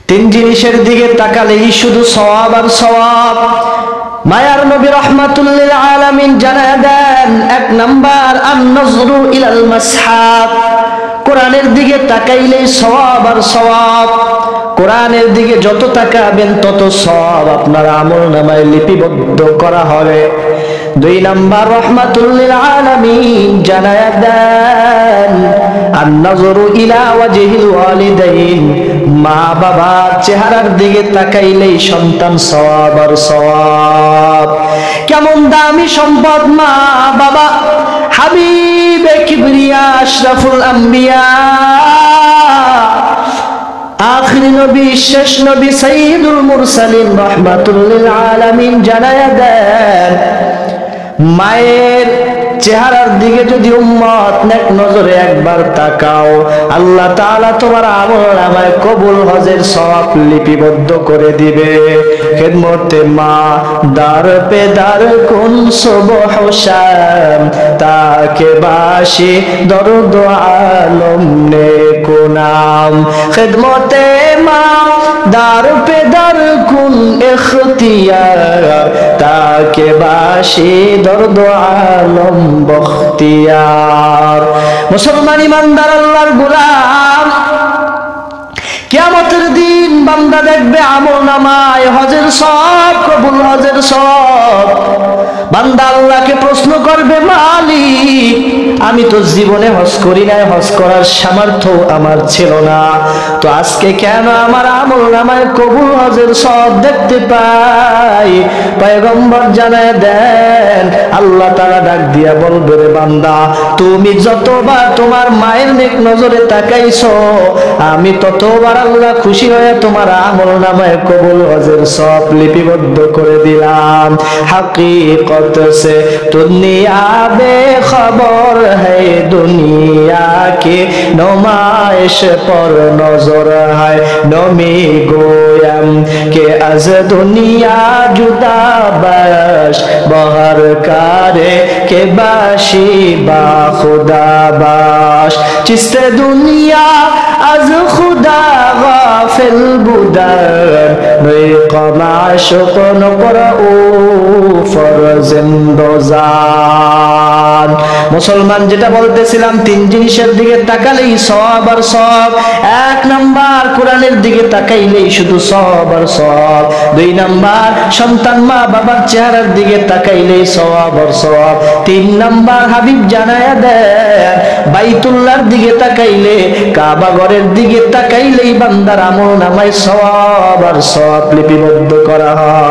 তিন জিনিসের দিকে তাকালেই শুধু সওয়াব আর সওয়াব। মায়ার নবী রাহমাতুল লিল আলামিন জানায়া দেন, এক নাম্বার আন-নজরু ইলাল মাসহাব, কোরআনের দিকে তাকাইলেই সওয়াব আর সওয়াব। কোরআনের দিকে যত তাকাবেন তত সওয়াব আপনার আমলনামায় লিপিবদ্ধ করা হবে। দুই নাম্বার রাহমাতুল লিল আলামিন জানায়া দেন, আন-নজরু ইলা ওয়াজহিল ওয়ালিদাইন, মা বাবার চেহারার দিকে তাকাইলেই সন্তান সওয়াব আর সওয়াব। কেমন দামি সম্পদ মা বাবা। হাবিবে কিবরিয়া আশরাফুল আম্বিয়া, আখিরি নবী, শেষ নবী, সাইয়্যিদুল মুরসালিন রাহমাতুল লিল আলামিন জানায়া দেন, মায়ের চেহারার দিকে যদি উম্মত নেক নজরে একবার তাকাও, আল্লাহ তাআলা তোমার আমলনামায় কবুল হজের সওয়াব লিপিবদ্ধ করে দিবে। খিদমতে মা দার পে দার কুন সুবহ শাম, তাকে বাসি দরদ আলম নে কুনাম। খিদমতে মা দার পে দার কুন ইখতিয়ার, তাকে বাসি দরদ আলম বখতিয়ার। মুসলমান ইমানদার আল্লাহর গোলাম, কিয়ামতের দিন বান্দা দেখবে আমলনামায় হজের সওয়াব, কবুল হজের সওয়াব। বান্দা আল্লাহকে প্রশ্ন করবে, মালিক আমি তো জীবনে হজ করি নাই, হজ করার সামর্থ্য আমার ছিল না, তো আজকে কেন আমার আমলনামায় কবুল হজের সওয়াব দেখতে পাই? পয়গম্বর জানায় দেন, আল্লাহ তাআলা ডাক দিয়া বলবে, রে বান্দা তুমি যতবার তোমার মায়ের নেক নজরে তাকাইছো, আমি ততবার আল্লাহ খুশি হয়ে তোমার আমলনামায় কবুল হজের সওয়াব লিপিবদ্ধ করে দিলাম। हकीकत से दुनिया बेखबर है, दुनिया की नुमाइश पर नजर है। नमी गोयम के अज दुनिया जुदा बाश, बहर कारे के बाशी बा खुदा बाश। चिस्ते दुनिया अज खुदा गाफिल बुदर, नई कमाशुक नकरऊ ফরজিন্দোজান। মুসলমান যেটা বলতেছিলাম, তিন জিনিসের দিকে তাকালেই সওয়াব আর সওয়াব। এক নাম্বার কোরআনের দিকে তাকাইলেই শুধু সওয়াব আর সওয়াব। দুই নাম্বার সন্তান মা বাবার চেহারার দিকে তাকাইলেই সওয়াব আর সওয়াব। তিন নাম্বার হাবিব জানায়া দেন, বাইতুল্লাহর দিকে তাকাইলে, কাবা ঘরের দিকে তাকাইলেই বান্দার আমলনামায় সওয়াব আর সওয়াব লিপিবদ্ধ করা হয়।